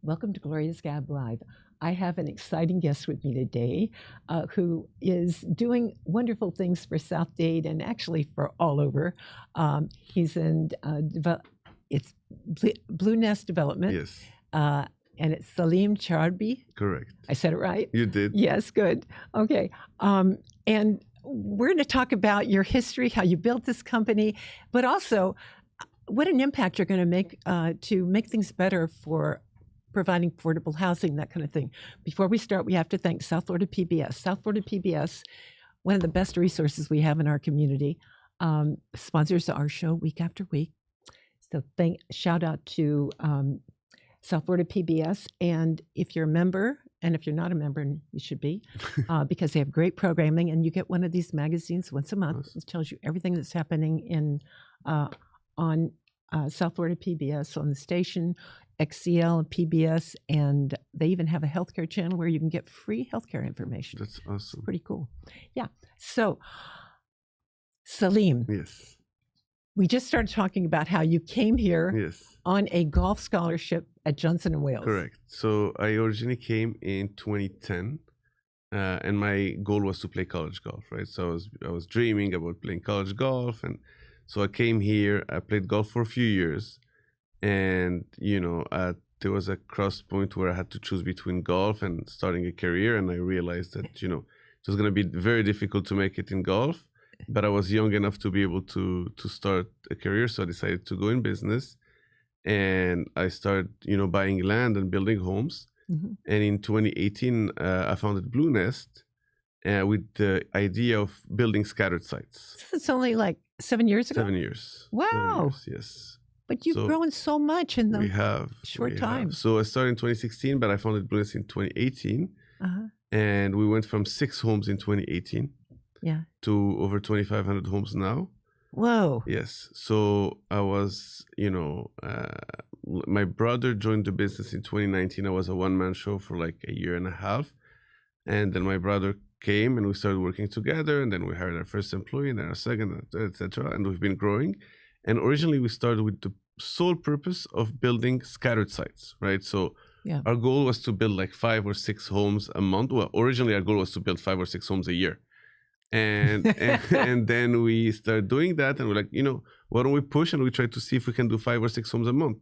Welcome to Gloria's Gab Live. I have an exciting guest with me today who is doing wonderful things for South Dade and actually for all over. He's in it's Bluenest Development. Yes. And it's Salim Chraibi. Correct. I said it right? You did. Yes, good. Okay. And we're going to talk about your history, how you built this company, but also what an impact you're going to make things better for providing affordable housing, that kind of thing. Before we start, we have to thank South Florida PBS. South Florida PBS, one of the best resources we have in our community, sponsors our show week after week. So shout out to South Florida PBS. And if you're a member, and if you're not a member, and you should be, because they have great programming, and you get one of these magazines once a month. It tells you everything that's happening in on South Florida PBS, on the station, XCL and PBS, and they even have a healthcare channel where you can get free healthcare information. That's awesome. It's pretty cool. Yeah. So, Salim. Yes. We just started talking about how you came here on a golf scholarship at Johnson & Wales. Correct. So I originally came in 2010, and my goal was to play college golf, right? So I was dreaming about playing college golf, and so I came here. I played golf for a few years, and there was a cross point where I had to choose between golf and starting a career, and I realized that it was going to be very difficult to make it in golf. But I was young enough to be able to start a career, so I decided to go in business, and I started, buying land and building homes. Mm-hmm. And in 2018, I founded Bluenest with the idea of building scattered sites. So it's only like 7 years ago? 7 years. Wow. 7 years, yes. But you've grown so much in the short time. So I started in 2016, but I founded Bluenest in 2018. Uh-huh. And we went from 6 homes in 2018. Yeah. To over 2,500 homes now. Whoa. Yes. So I was, my brother joined the business in 2019. I was a one-man show for like a year and a half. And then my brother came and we started working together. And then we hired our first employee and then our second, etc. And we've been growing. And originally we started with the sole purpose of building scattered sites, right? So our goal was to build like 5 or 6 homes a month. Well, originally our goal was to build 5 or 6 homes a year. And then we started doing that, and we're like, why don't we push and we try to see if we can do 5 or 6 homes a month.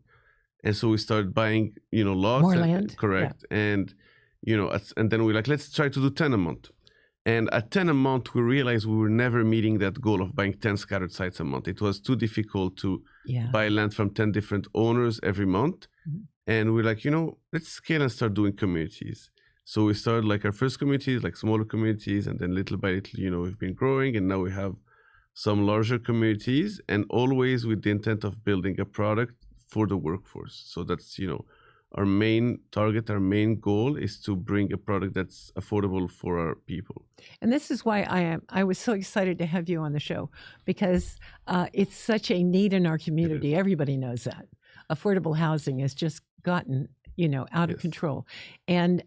And so we started buying, lots. More land. Correct. Yeah. And, and then we're like, let's try to do 10 a month. And at 10 a month, we realized we were never meeting that goal of buying 10 scattered sites a month. It was too difficult to buy land from 10 different owners every month. Mm-hmm. And we're like, let's scale and start doing communities. So we started like our first communities, like smaller communities, and then little by little, we've been growing, and now we have some larger communities, and always with the intent of building a product for the workforce. So that's, our main target, our main goal is to bring a product that's affordable for our people. And this is why I was so excited to have you on the show, because it's such a need in our community. Everybody knows that. Affordable housing has just gotten, out of control. And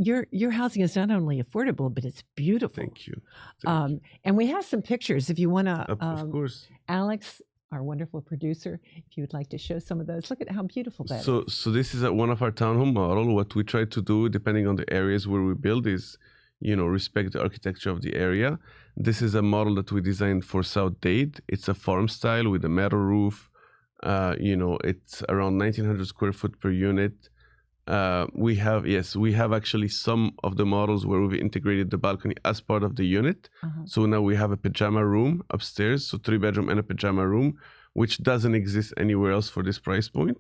your housing is not only affordable, but it's beautiful. Thank you. And we have some pictures if you want to. Of course. Alex, our wonderful producer, if you would like to show some of those. Look at how beautiful that is. So this is one of our townhome model. What we try to do, depending on the areas where we build, is respect the architecture of the area. This is a model that we designed for South Dade. It's a farm style with a metal roof. It's around 1,900 square foot per unit. We have actually some of the models where we've integrated the balcony as part of the unit. Uh-huh. So now we have a pajama room upstairs, so 3-bedroom and a pajama room, which doesn't exist anywhere else for this price point.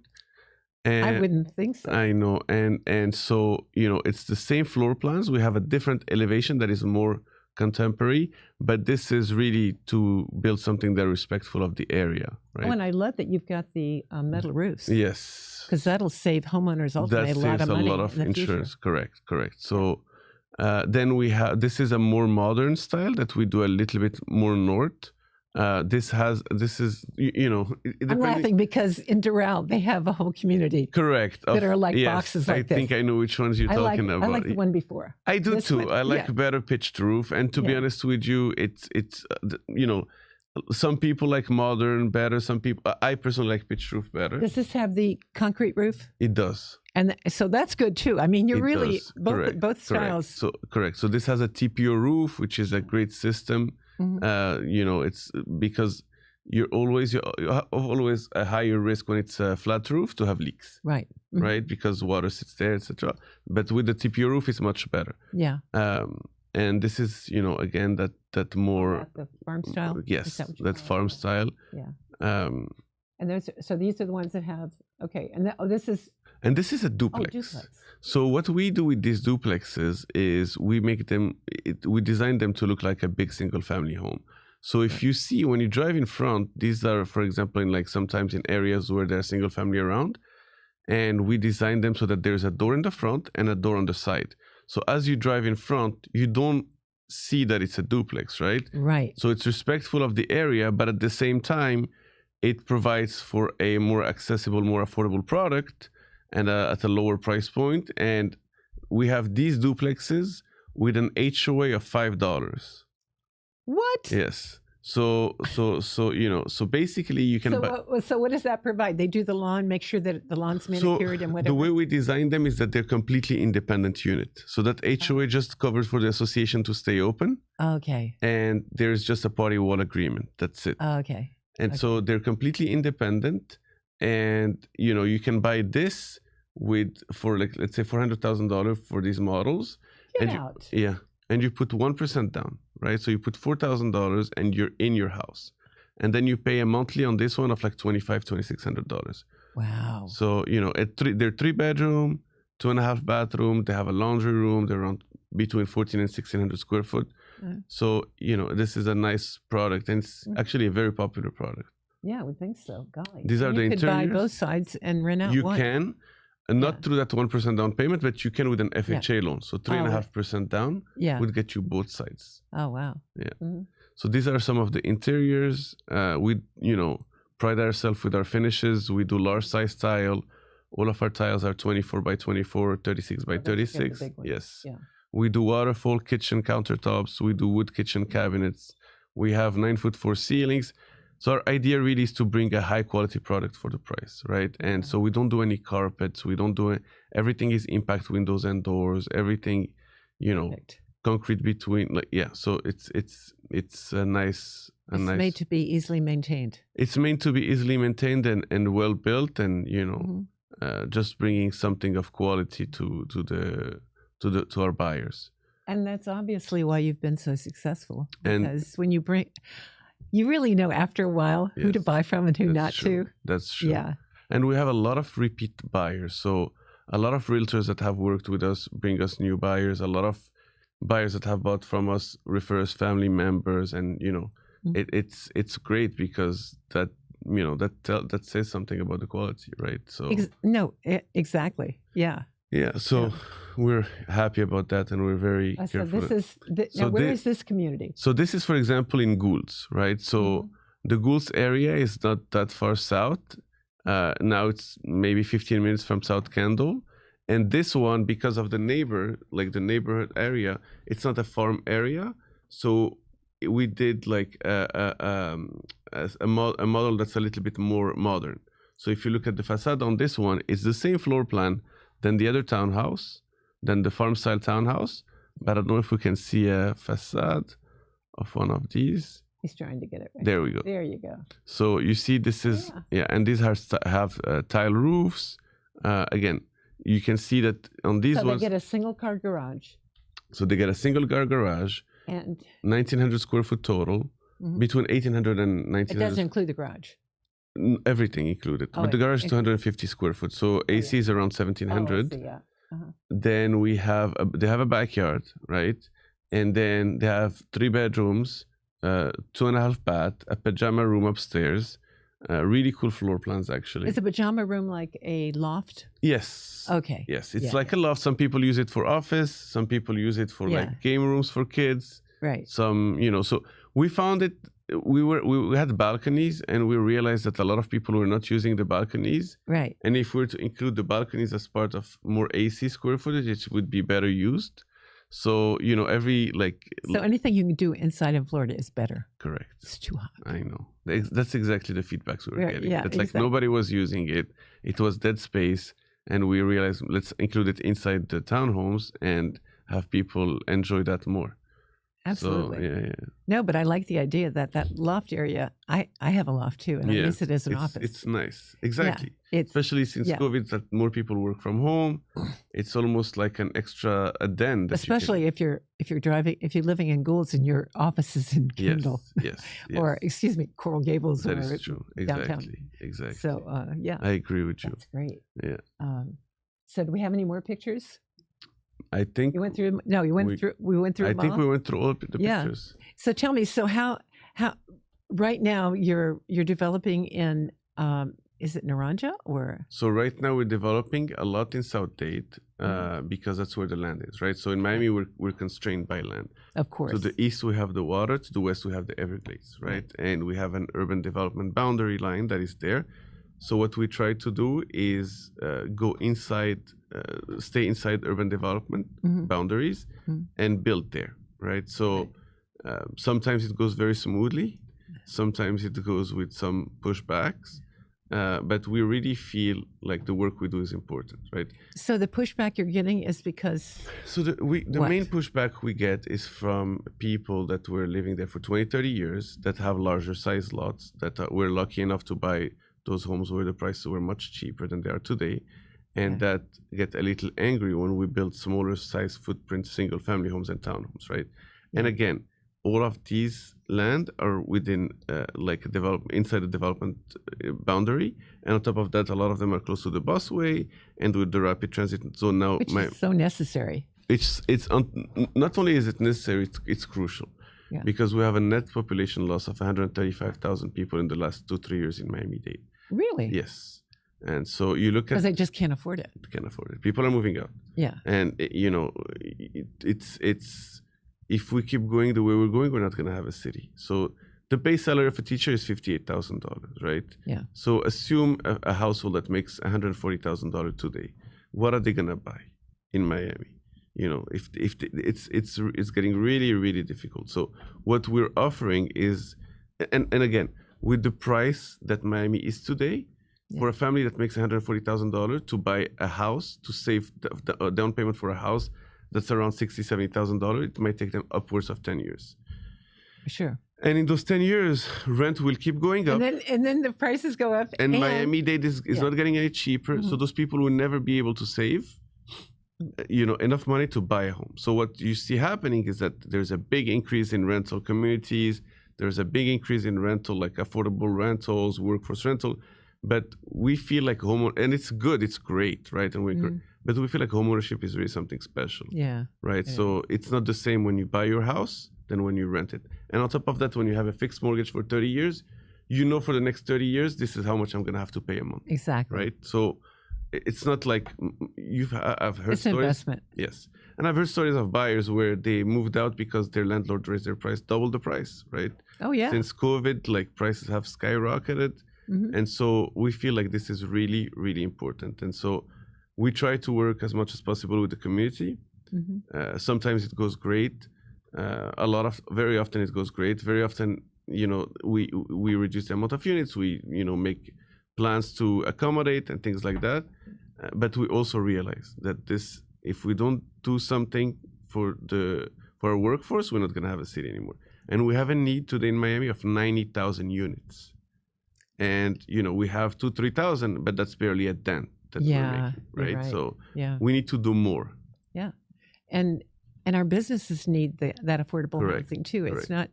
And I wouldn't think so. I know. And so, it's the same floor plans. We have a different elevation that is more contemporary, but this is really to build something that's respectful of the area, right? Oh, and I love that you've got the metal roofs. Yes. Because that'll save homeowners ultimately a lot of money. That saves a lot of insurance. Correct. So then we have, this is a more modern style that we do a little bit more north. This is I'm laughing because in Doral they have a whole community. Correct. That are like boxes like this. I think I know which ones you're talking about. I like the one before. I do too. I like better pitched roof. And to be honest with you, it's some people like modern better. Some people, I personally like pitched roof better. Does this have the concrete roof? It does. And so that's good too. I mean, you're It really does. Correct. both styles. Correct. So this has a TPO roof, which is a great system. It's because you have always a higher risk when it's a flat roof to have leaks. Right. Right, because water sits there, etc. But with the TPO roof, it's much better. Yeah. And this is, again, that more the farm style. Yes, that's farm style. Yeah. And these are the ones that have this is. And this is a duplex. Duplex. So what we do with these duplexes is we design them to look like a big single family home. So if you see when you drive in front, these are, for example, sometimes in areas where there's single family around, and we design them so that there's a door in the front and a door on the side. So as you drive in front, you don't see that it's a duplex, right? Right. So it's respectful of the area, but at the same time, it provides for a more accessible, more affordable product and at a lower price point. And we have these duplexes with an HOA of $5. What? Yes. So basically you can So what does that provide? They do the lawn, make sure that the lawn's manicured and whatever. The way we design them is that they're completely independent unit. So that HOA just covers for the association to stay open. Okay. And there's just a party wall agreement. That's it. Okay. And so they're completely independent. And you can buy this for let's say $400,000 for these models. Get out. And you put 1% down, right? So you put $4,000 and you're in your house. And then you pay a monthly on this one of like $2,600. Wow. So, they're 3-bedroom, 2.5 bathroom. They have a laundry room. They're around between 1,400 and 1,600 square foot. So, this is a nice product. And it's actually a very popular product. Yeah, I would think so. Golly. These are the interiors. You could buy both sides and rent out one. You can. Not through that 1% down payment, but you can with an FHA loan. So 3.5% down would get you both sides. Oh, wow. Yeah. So these are some of the interiors. We, pride ourselves with our finishes. We do large size tile. All of our tiles are 24 by 24, 36 by 36. Yes. Yeah. We do waterfall kitchen countertops. We do wood kitchen cabinets. We have 9'4" ceilings. So our idea really is to bring a high quality product for the price, right? And so we don't do any carpets. We don't do everything is impact windows and doors. Everything, concrete between. So it's a nice. It's made to be easily maintained. It's meant to be easily maintained and well built, and just bringing something of quality to our buyers. And that's obviously why you've been so successful. Because when you bring. You really know after a while who to buy from and who not to. That's true. Yeah. And we have a lot of repeat buyers. So a lot of realtors that have worked with us bring us new buyers. A lot of buyers that have bought from us refer us family members. And, it's great because that, that says something about the quality, right? So exactly. Yeah. Yeah. So we're happy about that, and we're very careful. Where is this community? So this is, for example, in Goulds, right? So the Goulds area is not that far south. Now it's maybe 15 minutes from South Kendall. And this one, because of the neighborhood area, it's not a farm area. So we did a model that's a little bit more modern. So if you look at the facade on this one, it's the same floor plan than the other townhouse, than the farm style townhouse. But I don't know if we can see a facade of one of these. He's trying to get it right. There we go. There you go. So you see this is, and these have tile roofs. Again, you can see that on these ones. So they get a single car garage. So they get a single car garage. And 1,900 square foot total, between 1,800 and 1,900. It doesn't include the garage. Everything included. But the garage is 250 square foot. So AC is around 1,700. Then they have a backyard, right? And then they have 3 bedrooms, 2.5 bath, a pajama room upstairs. Really cool floor plans, actually. Is a pajama room like a loft? Yes. Okay. Yes, it's like a loft. Some people use it for office. Some people use it for like game rooms for kids. Right. Some, so we found it. We had balconies, and we realized that a lot of people were not using the balconies. Right. And if we were to include the balconies as part of more AC square footage, it would be better used. So, So anything you can do inside in Florida is better. Correct. It's too hot. I know. That's exactly the feedbacks we were getting. Yeah, it's like nobody was using it. It was dead space. and we realized let's include it inside the townhomes and have people enjoy that more. Absolutely. So, yeah. No, but I like the idea that loft area. I have a loft too, and I use it as an office. It's nice. Exactly. Yeah, especially since COVID, that more people work from home. It's almost like an extra den. Especially if you're living in Gould's and your office is in Kendall. Yes. Or excuse me, Coral Gables. That or is true. Downtown. Exactly. So yeah, I agree with you. That's great. Yeah. So do we have any more pictures? I think you went through. No, you went through. We went through. I think we went through all the pictures. So tell me. So how right now you're developing in. Is it Naranja or? So right now we're developing a lot in South Dade because that's where the land is, right? So in Miami we're constrained by land. Of course. To the east we have the water. To the west we have the Everglades, right? And we have an urban development boundary line that is there. So what we try to do is go inside, stay inside urban development boundaries and build there, right? So sometimes it goes very smoothly, sometimes it goes with some pushbacks, but we really feel like the work we do is important, right? So the pushback you're getting is because? So the main pushback we get is from people that were living there for 20, 30 years that have larger size lots that were lucky enough to buy those homes where the prices were much cheaper than they are today, and that get a little angry when we build smaller size footprint single family homes and townhomes, right? And again, all of these land are within inside the development boundary, and on top of that, a lot of them are close to the busway and with the rapid transit zone now. Which is so necessary. Not only is it necessary, it's crucial. Because we have a net population loss of 135,000 people in the last 2-3 years in Miami-Dade. Really? Yes. And so you look at... Because they just can't afford it. Can't afford it. People are moving out. Yeah. And, it's if we keep going the way we're going, we're not going to have a city. So the base salary of a teacher is $58,000, right? Yeah. So assume a household that makes $140,000 today. What are they going to buy in Miami? If it's getting really, really difficult. So what we're offering is, and again, with the price that Miami is today, for a family that makes $140,000 to buy a house, to save the down payment for a house that's around $60,000, $70,000, it might take them upwards of 10 years. Sure. And in those 10 years, rent will keep going up. And then the prices go up. And Miami-Dade is not getting any cheaper. So those people will never be able to save enough money to buy a home. So what you see happening is that there's a big increase in rental communities. There's a big increase in rental, like affordable rentals, workforce rental. But we feel like and it's good, it's great, right? And but we feel like homeownership is really something special. Yeah. Right. So it's not the same when you buy your house than when you rent it. And on top of that, when you have a fixed mortgage for 30 years, for the next 30 years, this is how much I'm going to have to pay a month. Exactly. Right. So it's not like I've heard it's stories. An investment. Yes. And I've heard stories of buyers where they moved out because their landlord raised their price, double the price, right? Oh, yeah. Since COVID, prices have skyrocketed. And so we feel like this is really, really important. And so we try to work as much as possible with the community. Sometimes it goes great. Very often it goes great. Very often, we reduce the amount of units. We, make plans to accommodate and things like that. But we also realize that if we don't do something for our workforce, we're not going to have a city anymore. And we have a need today in Miami of 90,000 units. And, we have 2,000-3,000, but that's barely a dent that we're making, right? So we need to do more. Yeah. And our businesses need that affordable housing too. It's not,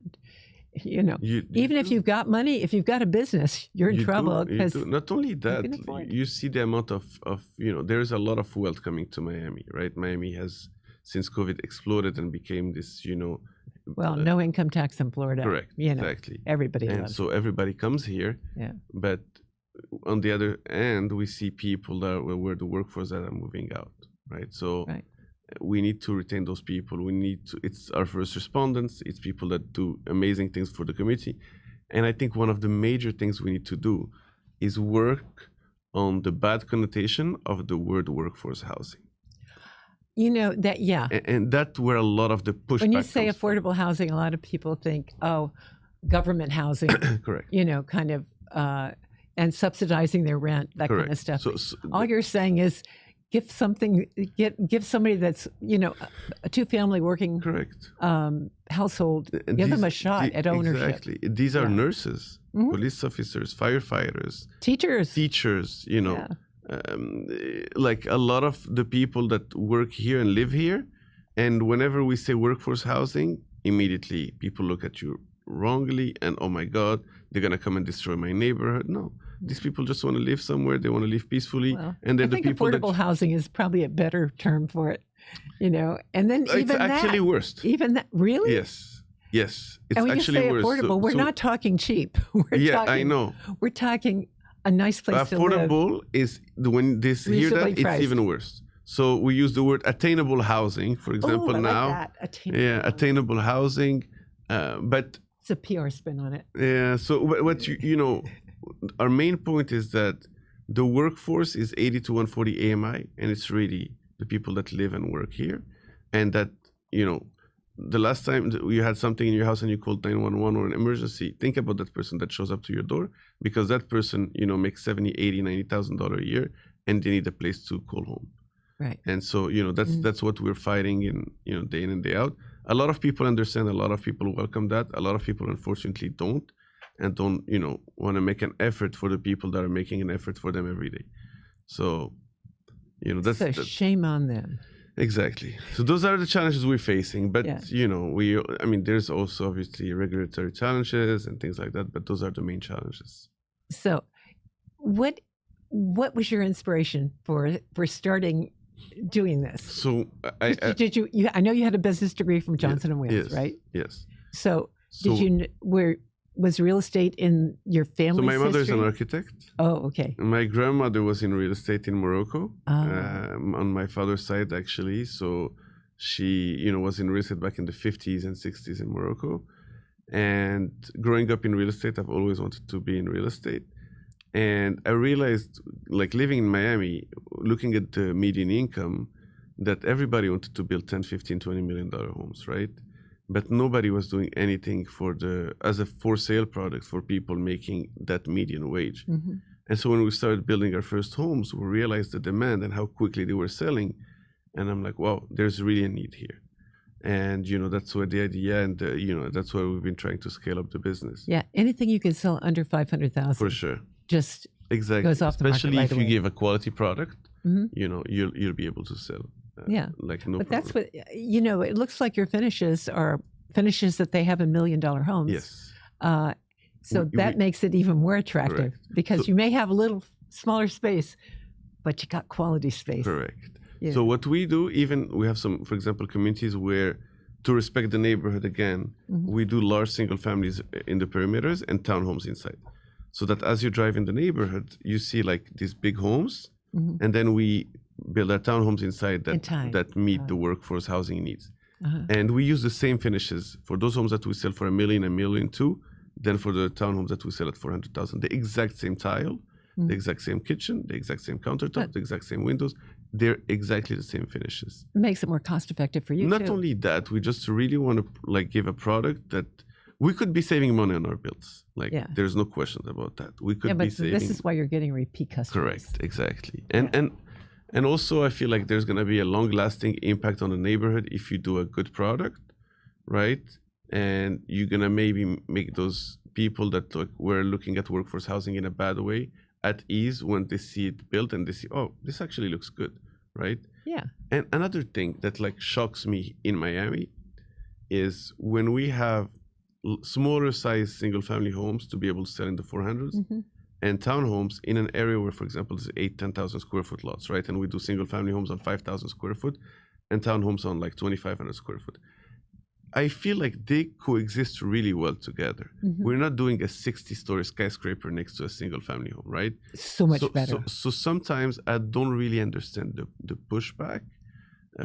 even if you've got money, if you've got a business, you're in trouble. Not only that, you see the amount of there's a lot of wealth coming to Miami, right? Miami has, since COVID, exploded and became this, no income tax in Florida. Correct. Exactly. Everybody and loves so everybody comes here. Yeah. But on the other end, we see people where the workforce that are moving out, right? So we need to retain those people. It's our first responders. It's people that do amazing things for the community. And I think one of the major things we need to do is work on the bad connotation of the word workforce housing. And that's where a lot of the pushback when you say comes affordable housing, a lot of people think, government housing. Correct. Kind of, and subsidizing their rent, that kind of stuff. All you're saying is give somebody that's, a two-family working Correct. household, And give them a shot at ownership. Exactly. These are nurses, Mhm. police officers, firefighters, Teachers. Yeah. Like a lot of the people that work here and live here. And whenever we say workforce housing, immediately people look at you wrongly and, oh my God, they're going to come and destroy my neighborhood. No, these people just want to live somewhere. They want to live peacefully. Well, and they're I think the people affordable housing is probably a better term for it, and then it's even actually that, worst. Even that, really? Yes. It's and when actually you say worse. affordable, we're not talking cheap. I know. We're talking a nice place to live. Affordable is when they hear that, it's even worse. So we use the word attainable housing, for example. I now. like that. Attainable housing. But it's a PR spin on it. Yeah. So what our main point is that the workforce is 80 to 140 AMI, and it's really the people that live and work here, and that the last time you had something in your house and you called 911 or an emergency, think about that person that shows up to your door, because that person makes $70,000, $80,000, $90,000 a year, and they need a place to call home. Right. And so that's what we're fighting in day in and day out. A lot of people understand. A lot of people welcome that. A lot of people unfortunately don't want to make an effort for the people that are making an effort for them every day. So that's shame on them. Exactly. So those are the challenges we're facing. But there's also obviously regulatory challenges and things like that. But those are the main challenges. So, what was your inspiration for starting doing this? So did you? I know you had a business degree from Johnson and Wales, right? Yes. So was real estate in your family's So my mother's history? an architect. Oh, okay. My grandmother was in real estate in Morocco, on my father's side, actually. So she, was in real estate back in the 50s and 60s in Morocco. And growing up in real estate, I've always wanted to be in real estate. And I realized, like living in Miami, looking at the median income, that everybody wanted to build $10, $15, $20 million homes, right? But nobody was doing anything as a for sale product for people making that median wage. Mm-hmm. And so when we started building our first homes, we realized the demand and how quickly they were selling. And I'm like, wow, there's really a need here. And, that's where the idea and, that's where we've been trying to scale up the business. Yeah. Anything you can sell under $500,000. For sure. Just exactly. goes off the Especially market if right you away. give a quality product, mm-hmm. You'll be able to sell. Like no but problem. that's what it looks like. Your finishes are finishes that they have in $1 million homes. Yes. So that makes it even more attractive. Correct. Because you may have a little smaller space, but you got quality space. Correct. Yeah. So what we do, we have some, for example, communities where, to respect the neighborhood again, mm-hmm. we do large single families in the perimeters and townhomes inside. So that as you drive in the neighborhood, you see like these big homes, mm-hmm. and then we build our townhomes inside that meet the workforce housing needs. Uh-huh. And we use the same finishes for those homes that we sell for $1 million, $1.2 million, than for the townhomes that we sell at $400,000. The exact same tile, the exact same kitchen, the exact same countertop, the exact same windows. They're exactly the same finishes. It makes it more cost effective for you. Not only that, we just really want to give a product that we could be saving money on our builds. There's no questions about that. We could be saving. This is why you're getting repeat customers. Correct, exactly. And also, I feel like there's going to be a long-lasting impact on the neighborhood if you do a good product, right? And you're going to maybe make those people that were looking at workforce housing in a bad way at ease when they see it built and they see, oh, this actually looks good, right? Yeah. And another thing that shocks me in Miami is when we have smaller size single-family homes to be able to sell in the 400s, mm-hmm. and townhomes in an area where, for example, there's 10,000 square foot lots, right? And we do single family homes on 5,000 square foot and townhomes on 2,500 square foot. I feel like they coexist really well together. Mm-hmm. We're not doing a 60-story skyscraper next to a single family home, right? So much better. So sometimes I don't really understand the pushback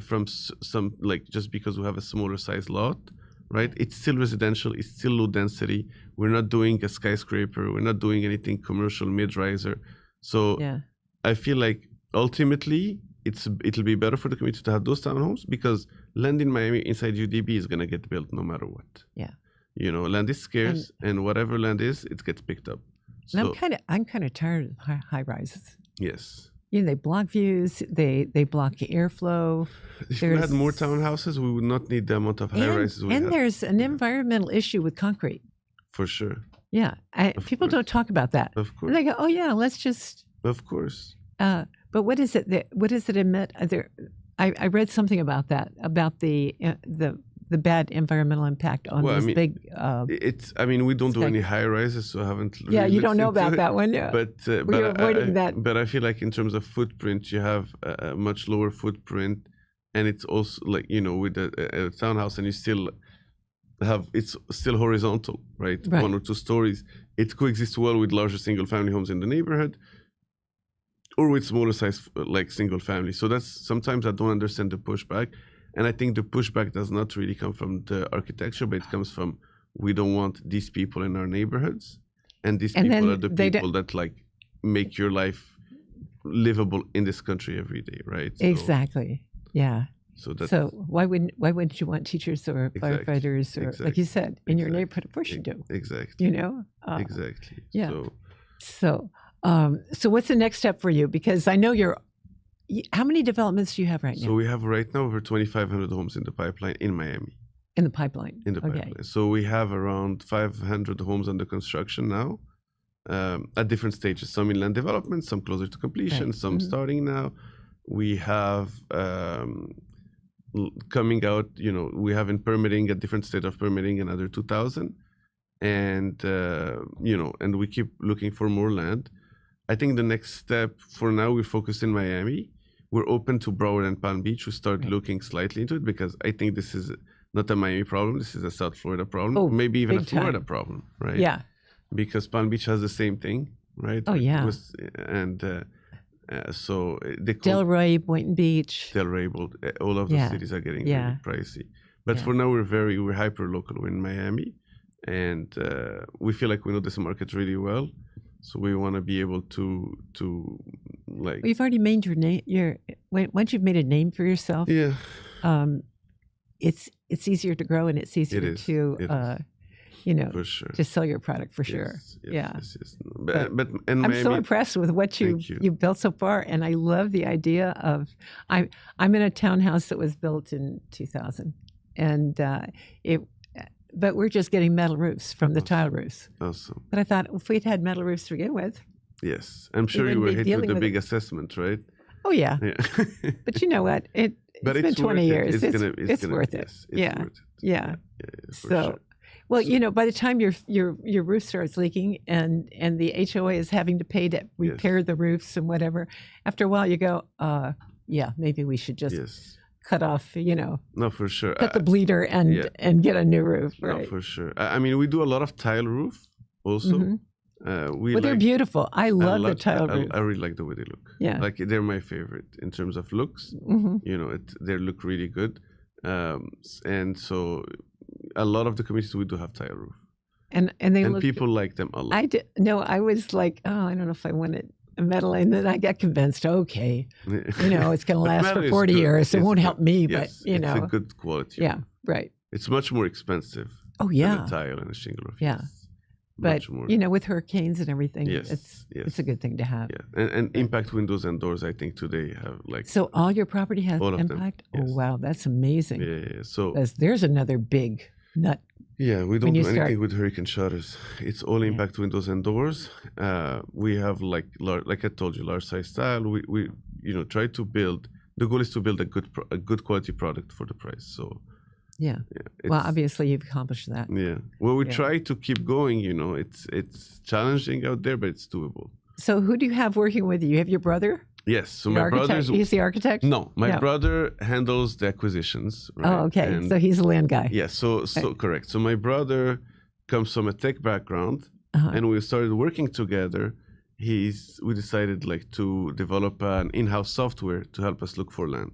from some, just because we have a smaller size lot, right? It's still residential, it's still low density. We're not doing a skyscraper, we're not doing anything commercial mid-riser. So I feel like ultimately it'll be better for the community to have those townhomes, because land in Miami inside UDB is gonna get built no matter what. Yeah. Land is scarce, and whatever land is, it gets picked up. So, and I'm kind of tired of high rises. Yes. they block views, they block airflow. If we had more townhouses, we would not need the amount of high rises we have. And there's an environmental issue with concrete. For sure. Yeah, people don't talk about that. Of course. And they go, "Oh yeah, let's just." Of course. But what is it? What does it emit? I read something about that, about the bad environmental impact on these big. We don't do any high rises, so I haven't. Really You don't know about that one. Yeah. But you're avoiding that. But I feel like in terms of footprint, you have a much lower footprint, and it's also like with a townhouse, and you still have it's still horizontal, right? 1 or 2 stories. It coexists well with larger single-family homes in the neighborhood, or with smaller size like single-family. So that's sometimes I don't understand the pushback. And I think the pushback does not really come from the architecture, but it comes from we don't want these people in our neighborhoods, and these people are the people that like make your life livable in this country every day, right? Exactly. Yeah. So why wouldn't you want teachers or firefighters or like you said in your neighborhood? Of course you do. Exactly. Exactly. Yeah. So what's the next step for you? Because I know how many developments do you have right now? So we have right now over 2,500 homes in the pipeline in Miami. In the pipeline. In the pipeline. So we have around 500 homes under construction now, at different stages. Some in land development, some closer to completion, some starting now. We have coming out. We have in permitting a different state of permitting another 2,000, and and we keep looking for more land. I think the next step for now, we're focused in Miami. We're open to Broward and Palm Beach. We start looking slightly into it because I think this is not a Miami problem. This is a South Florida problem, maybe even a Florida problem, right? Yeah. Because Palm Beach has the same thing, right? Oh, yeah. So they Delray, Boynton Beach. Delray, all of those cities are getting really pricey. But for now, we're hyper local. We're in Miami, and we feel like we know this market really well. So we want to be able to like. Well, you've already made your name. Once you've made a name for yourself, it's easier to grow and it's easier for sure. to sell your product for sure. Yes. But in I'm Miami, so impressed with what you've built so far, and I love the idea of. I'm in a townhouse that was built in 2000, and but we're just getting metal roofs from the tile roofs. Awesome. But I thought if we'd had metal roofs to begin with. Yes. I'm sure you were hit with the big assessment, right? Oh, yeah. But you know what? It's been 20 years. It's worth it. Yeah. So, well, by the time your roof starts leaking and the HOA is having to pay to repair the roofs and whatever, after a while you go, maybe we should just cut off, No, for sure. Cut the bleeder and get a new roof. Right? No, for sure. I mean, we do a lot of tile roof also. Mm-hmm. They're beautiful. I love the tile roof. I really like the way they look. Yeah. Like they're my favorite in terms of looks. Mm-hmm. They look really good. And so a lot of the communities we do have tile roof. And people like them a lot. I was like, I don't know if I wanted metal, and then I got convinced. Okay, it's going to last for 40 years. It won't help me, but it's a good quality. Yeah, right. It's much more expensive. Oh yeah, than a tile and a shingle roof. Yeah, but with hurricanes and everything, it's a good thing to have. Yeah, and impact windows and doors. I think today have like. So all your property has impact. Yes. Oh wow, that's amazing. Yeah. So there's another big nut. Yeah, we don't do anything with hurricane shutters. It's all impact windows and doors. We have like I told you, large size tile. We try to build. The goal is to build a good quality product for the price. So well, obviously you've accomplished that. Yeah. Well, we try to keep going. It's challenging out there, but it's doable. So who do you have working with you? You have your brother? Yes. So my brother he's the architect? No, my brother handles the acquisitions. Right? Oh, okay. So he's a land guy. Yeah. So correct. So my brother comes from a tech background, and we started working together. We decided to develop an in-house software to help us look for land.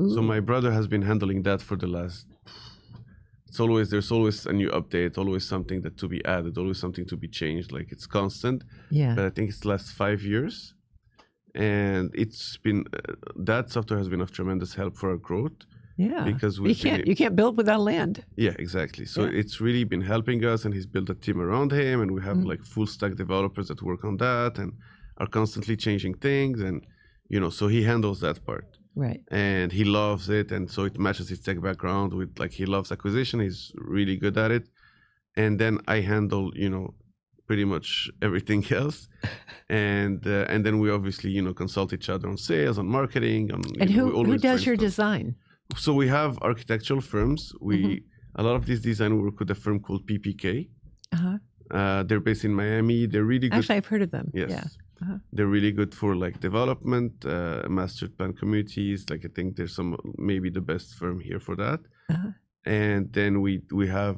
Ooh. So my brother has been handling that for the last. There's always a new update, always something to be added, always something to be changed. Like it's constant. Yeah. But I think it's the last 5 years. And it's been that software has been of tremendous help for our growth. Yeah, because you can't build without land. Yeah, exactly. So it's really been helping us, and he's built a team around him, and we have full stack developers that work on that and are constantly changing things. And so he handles that part. Right. And he loves it, and so it matches his tech background with, like, he loves acquisition. He's really good at it. And then I handle, pretty much everything else. And then we obviously, consult each other on sales, on marketing, on. And we who always does your brainstorm. design? So we have architectural firms. A lot of these design work with a firm called PPK. They're based in Miami. They're really good. Actually, I've heard of them. Yes. Yeah. They're really good for, like, development, master plan communities. Like, I think there's maybe the best firm here for that. And then we have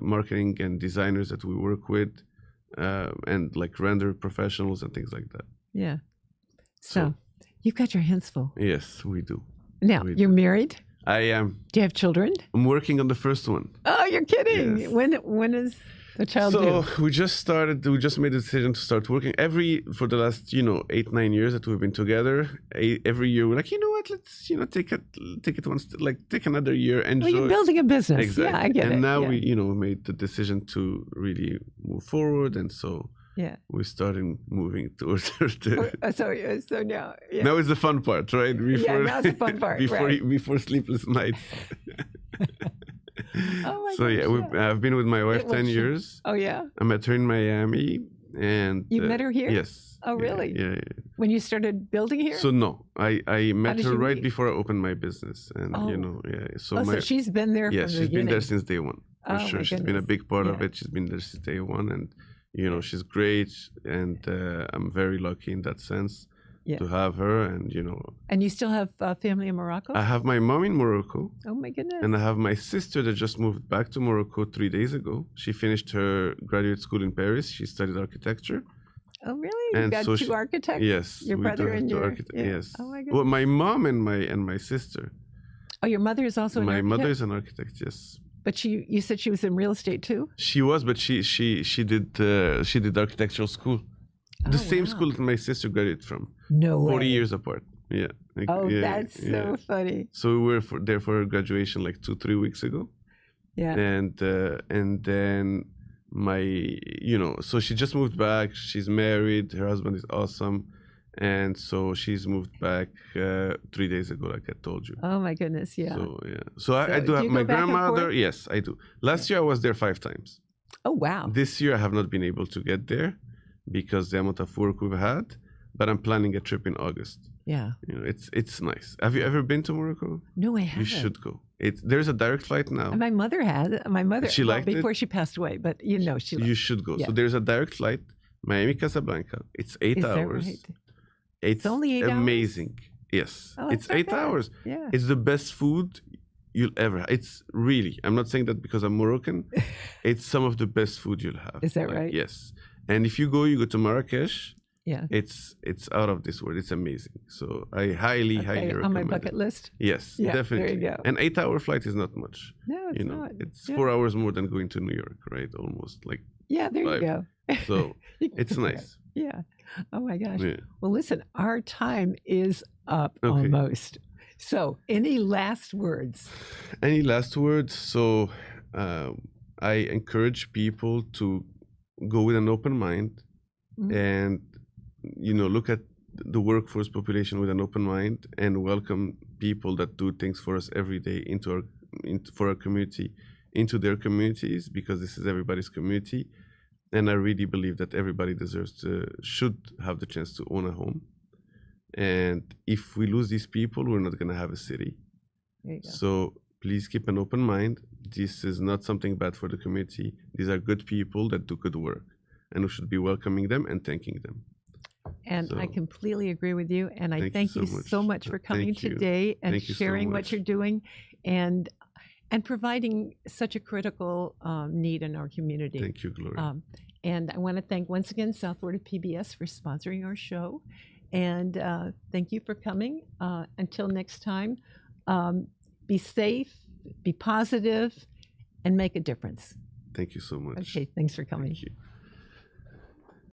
marketing and designers that we work with, and, like, render professionals and things like that. Yeah. So you've got your hands full. Yes, we do. Now, you're married? I am. Do you have children? I'm working on the first one. Oh, you're kidding. Yes. When is the child due? So we just made the decision to start working for the last 8-9 years that we've been together. Every year we're like, you know what, let's take it one step, like, take another year, enjoy. Well, you're building a business. Exactly. Yeah, I get it. And now we made the decision to really move forward, and so we started moving towards So now now is the fun part, right? Now's the fun part. Before sleepless nights. Oh my So gosh, I've been with my wife 10 years. Oh yeah. I met her in Miami, and You met her here? Yes. Oh really? Yeah. When you started building here? So no, I met did her you right meet? before I opened my business, and So she's been there from the she's beginning. been there since day one. For Oh, sure, my she's been a goodness. big part of it. She's been there since day one, and she's great, and I'm very lucky in that sense to have her, and And you still have family in Morocco? I have my mom in Morocco. Oh my goodness. And I have my sister that just moved back to Morocco 3 days ago. She finished her graduate school in Paris. She studied architecture. Oh really? You've And got so two architects? Yes, Your we brother do have and two your architects. Yes. Oh my goodness. Well, my mom and my sister. Oh, your mother is also an My architect? mother is an architect. Yes. But you said she was in real estate too? She was, but she did architectural school. The same school that my sister graduated from. No way. 40 years apart. Yeah. That's so funny. So we were there for her graduation like 2-3 weeks ago. Yeah. And then so she just moved back. She's married. Her husband is awesome. And so she's moved back 3 days ago, like I told you. Oh my goodness, yeah. So I do have you my go back and grandmother. forth? Yes, I do. Last year I was there 5 times. Oh wow. This year I have not been able to get there because the amount of work we've had. But I'm planning a trip in August. Yeah. It's nice. Have you ever been to Morocco? No, I haven't. You should go. There's a direct flight now. And my mother had. My mother. She liked it? before she passed away, but she liked You should go. Yeah. So there's a direct flight, Miami Casablanca. It's 8 Is that hours. right? It's only 8 hours? amazing. Yes. Oh, It's that's not 8 bad. hours. Yeah. It's the best food you'll ever have. It's really, I'm not saying that because I'm Moroccan. It's some of the best food you'll have. Is that right? Yes. And if you go to Marrakesh. Yeah. It's out of this world. It's amazing. So I highly recommend on my bucket list. Yes, Yeah, definitely. there you go. An 8-hour flight is not much. No, it's not. It's 4 hours more than going to New York, right? Almost like. Yeah, there 5. you go. So You can it's do nice. that. Yeah. Oh my gosh. Yeah. Well, listen, our time is up Okay. almost. So, any last words? Any last words? So I encourage people to go with an open mind and look at the workforce population with an open mind and welcome people that do things for us every day for our community, into their communities, because this is everybody's community. And I really believe that everybody should have the chance to own a home. And if we lose these people, we're not going to have a city. There you go. So please keep an open mind. This is not something bad for the community. These are good people that do good work, and we should be welcoming them and thanking them. And I completely agree with you. And I thank you so much for coming Thank you. today and Thank you so sharing what much. you're doing and providing such a critical need in our community. Thank you, Gloria. And I want to thank once again South Florida PBS for sponsoring our show. And thank you for coming. Until next time, be safe, be positive, and make a difference. Thank you so much. Okay, thanks for coming. Thank you.